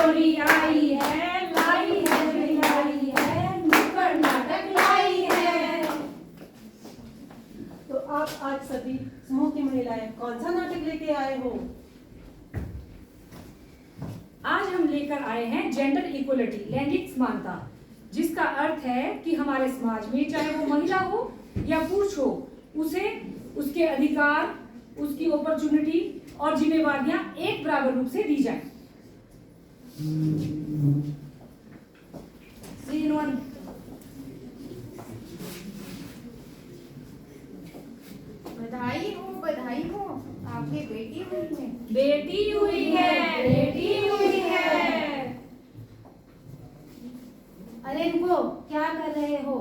जोड़ी आई है, लाई है जोड़ी आई है, नुक्कड़ नाटक लाई है। तो आप आज सभी समूह की महिलाएं कौन सा नाटक लेके आए हो? आज हम लेकर आए हैं जेंडर इक्वलिटी, लैंगिक समानता, जिसका अर्थ है कि हमारे समाज में चाहे वो महिला हो या पुरुष हो, उसे उसके अधिकार, उसकी अपॉर्चुनिटी और जिम्मेवारियां एक बराबर रूप से दी जाए। सीन 1। बधाई हो, आपकी बेटी हुई है। बेटी हुई है, बेटी हुई है। अरे इनको क्या कर रहे हो?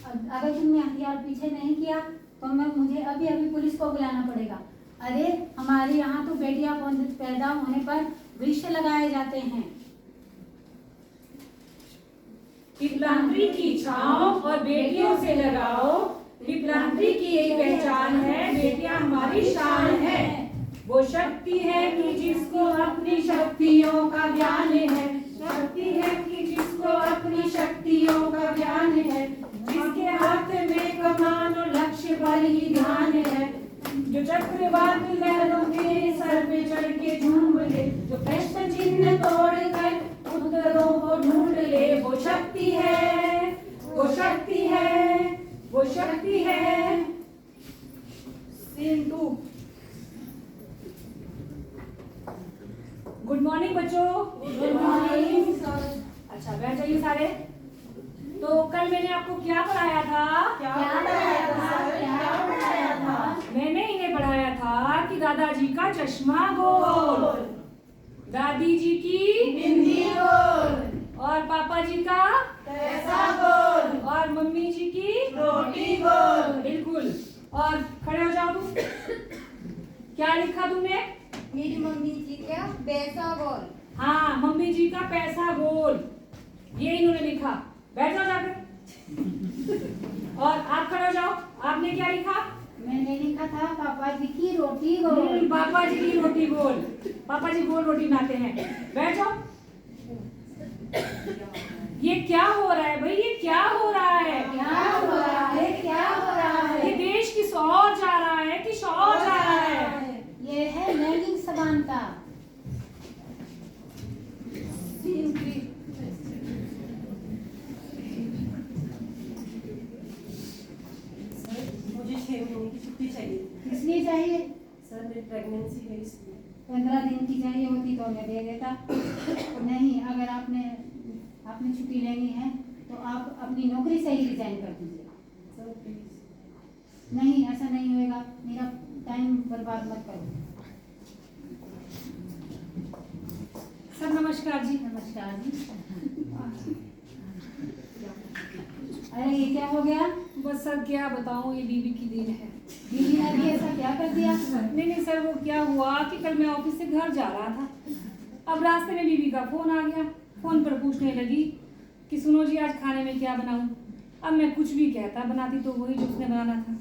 अगर तुमने हथियार पीछे नहीं किया तो मुझे अभी अभी पुलिस को बुलाना पड़ेगा। अरे हमारे यहाँ तो बेटियां पैदा होने पर वृक्ष लगाए जाते हैं। विकलांगी की छांव और बेटियों से लगाओ, विकलांगी की एक पहचान है, बेटियां हमारी शान है। वो शक्ति है कि जिसको अपनी शक्तियों का ज्ञान है, शक्ति है कि जिसको अपनी शक्तियों का ज्ञान है, जिसके हाथ में कमान और लक्ष्य पर ही ध्यान है, जो चक्रवात लहरों के सर पे चढ़ के झूम ले, जो प्रश्न चिन्ह तोड़ कर उत्तरों को ढूंढ ले, वो शक्ति है, वो शक्ति है, वो शक्ति है। सीन 2। गुड मॉर्निंग बच्चों। Good morning. अच्छा बैठ जाइए सारे। तो कल मैंने आपको क्या पढ़ाया था? क्या पढ़ाया था? मैंने इन्हें पढ़ाया था कि दादाजी का चश्मा गोल, दादी जी की बिंदी गोल, और पापा जी का पैसा गोल, और मम्मी जी की रोटी गोल। बिल्कुल। और खड़े हो जाओ तुम। क्या लिखा तुमने? मेरी मम्मी जी का पैसा गोल। हाँ, मम्मी जी का पैसा गोल, ये इन्होंने लिखा। बैठ जाओ जाकर। और आप खड़े हो जाओ। आपने क्या लिखा? मैंने लिखा था पापा जी की रोटी गोल। पापा जी की रोटी गोल। पापा जी गोल रोटी बनाते हैं। बैठ जाओ। ये क्या हो रहा है भाई? ये क्या हो रहा है? क्या हो रहा है? क्या हो रहा ये है? देश किस और जा रहा है, किस और जा रहा है? ये है लैंगिक समानता। सीन 3। मुझे 6 महीने की छुट्टी चाहिए। इसलिए चाहिए सर मेरी प्रेगनेंसी है इसलिए। 15 दिन की चाहिए होती तो मैं दे देता। नहीं, अगर आपने छुट्टी लेनी है तो आप अपनी नौकरी से ही रिजाइन कर दीजिए। Sir please. नहीं, ऐसा नहीं होएगा। मेरा टाइम बर्बाद मत करो। सर नमस्कार जी। नमस्कार जी। अरे ये क्या हो गया? बस सर क्या बताऊं, ये बीबी की देन है। दीदी ने भी ऐसा क्या कर दिया? नहीं सर, वो क्या हुआ कि कल मैं ऑफिस से घर जा रहा था। अब रास्ते में बीबी का फोन आ गया। फोन पर पूछने लगी कि सुनो जी आज खाने में क्या बनाऊं। अब मैं कुछ भी कहता, बनाती तो वही जो उसने बनाना था।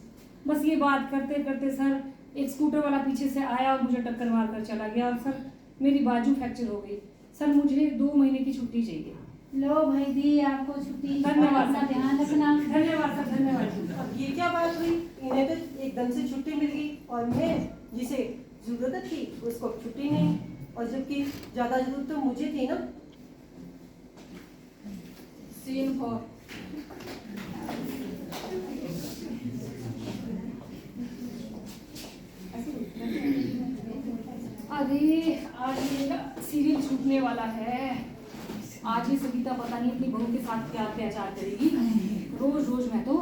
बस ये बात करते करते सर एक स्कूटर वाला पीछे से आया और मुझे टक्कर मार कर चला गया, और सर मेरी बाजू फ्रैक्चर हो गई। सर मुझे 2 महीने की छुट्टी चाहिए। लो भाई दी आपको छुट्टी। धन्यवाद अपना सर। ध्यान रखना। धन्यवाद सर, धन्यवाद। अब ये क्या बात हुई? इन्हें तो एकदम से छुट्टी मिल गई और मैं जिसे जरूरत थी उसको छुट्टी नहीं, और जबकि ज्यादा जरूरत तो मुझे थी ना। सीन 4। अरे आज ये सीरियल छूटने वाला है। आज ये सविता पता नहीं अपनी बहू के साथ क्या अत्याचार करेगी। रोज रोज मैं तो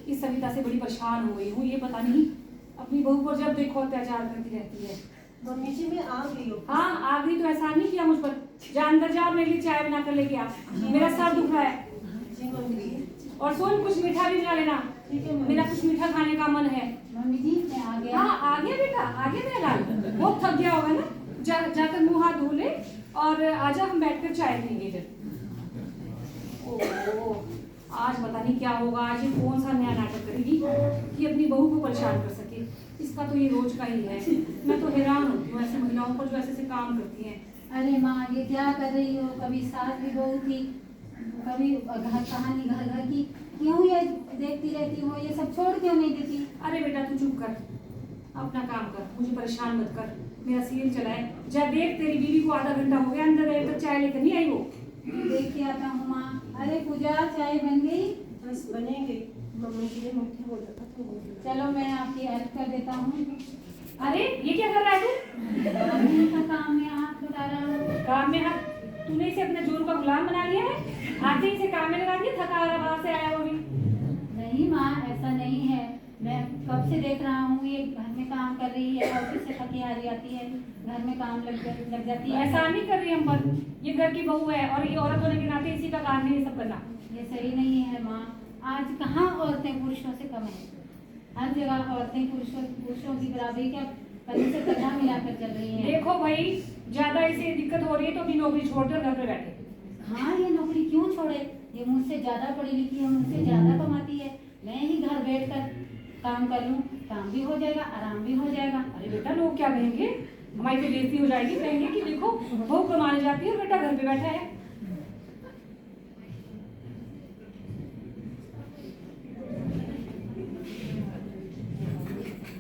इस सविता से बड़ी परेशान हो गई हूँ। ये पता नहीं अपनी बहू पर जब देखो अत्याचार करती रहती है। मम्मी जी मैं आ गई हूँ। हाँ आ गई तो एहसान नहीं किया मुझ पर। जा अंदर जा, मेरे लिए चाय बना कर लेके आ, मेरा सर दुख रहा है। जी मम्मी। और सुन कुछ मीठा भी बना लेना, ठीक है मेरा कुछ मीठा खाने का मन है। मम्मी जी मैं आ गया। हाँ आ गया बेटा, आ गया मेरा लाल। बहुत थक गया होगा ना, जाकर मुंह हाथ धो ले और आजा हम बैठकर चाय पीएंगे फिर। ओह आज पता नहीं क्या होगा। आज ये कौन सा नया नाटक करेगी कि अपनी बहू को परेशान कर सके। इसका तो ये रोज का ही है। मैं तो हैरान होती हूँ ऐसी महिलाओं पर जो ऐसे काम करती हैं। अरे माँ ये क्या कर रही हो, कभी सास भी बहू की, कभी घर कहानी घर घर की, क्यों ये देखती रहती हो, ये सब छोड़ क्यों नहीं देती? अरे बेटा तू चुप कर, अपना काम कर, मुझे परेशान मत कर, मेरा सीरियल चलाए। जा देख तेरी बीवी को आधा घंटा हो गया अंदर है, तक चाय लेकर नहीं आई वो। देख के आता हूँ माँ। अरे पूजा चाय बन गई? बस बनेंगे, मम्मी के लिए मीठे हो जाता तो हो गया। चलो मैं आपकी हेल्प कर देता हूँ। अरे ये क्या कर रहा है तू? मम्मी का काम में हाथ बता रहा हूँ। काम में हाथ? तूने इसे अपने जोरू का गुलाम बना लिया है, आते ही इसे काम में लगा दिया, थका हारा बाहर से आया वो भी। नहीं माँ ऐसा नहीं है, मैं कब से देख रहा हूँ ये घर में काम कर रही है, ऑफिस से थकी हारी आती है, घर में काम लग जाती है। ऐसा नहीं कर रही हम पर, ये घर की बहू है और ये औरत होने के नाते इसी का काम है ये सब करना। ये सही नहीं है माँ। आज कहाँ औरतें पुरुषों से कम है, हर जगह औरतें पुरुषों की बराबरी क्या कहीं से कंधा मिलाकर चल रही हैं। देखो भाई, ज्यादा इसे दिक्कत हो रही है तो अपनी नौकरी छोड़कर घर पे बैठे। हाँ ये नौकरी क्यों छोड़े, ये मुझसे ज्यादा पढ़ी लिखी है, मुझसे ज्यादा कमाती है, मैं ही घर बैठ कर काम कर लूँ, काम भी हो जाएगा आराम भी हो जाएगा। अरे बेटा लोग क्या कहेंगे, हमारी तो बेइज्जती हो जाएगी, कहेंगे कि देखो बहू कमाने जाती है और बेटा घर पे बैठा है।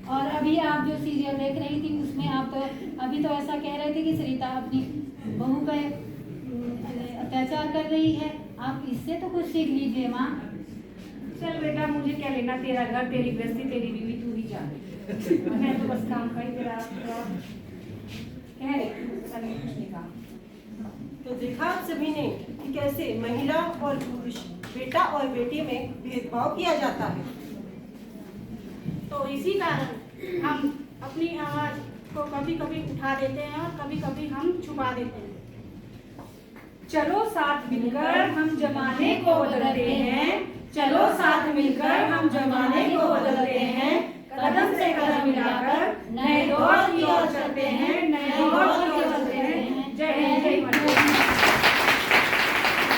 और अभी आप जो सीरियल देख रही थी उसमें आप तो अभी तो ऐसा कह रहे थे कि सरिता अपनी बहू पे अत्याचार कर रही है, आप इससे तो कुछ सीख लीजिए माँ। चल बेटा मुझे क्या लेना, तेरा घर तेरी गृहस्थी तेरी बीवी तू ही जाने, मैं तो बस काम का ही तेरा कह रही हूँ, कुछ नहीं कहा। तो देखा आप सभी ने कि कैसे महिला और पुरुष, बेटा और बेटी में भेदभाव किया जाता है। तो इसी कारण हम अपनी आवाज को कभी कभी उठा देते हैं और कभी कभी हम छुपा देते हैं। चलो साथ मिलकर हम जमाने को बदलते हैं, चलो साथ मिलकर हम जमाने को बदलते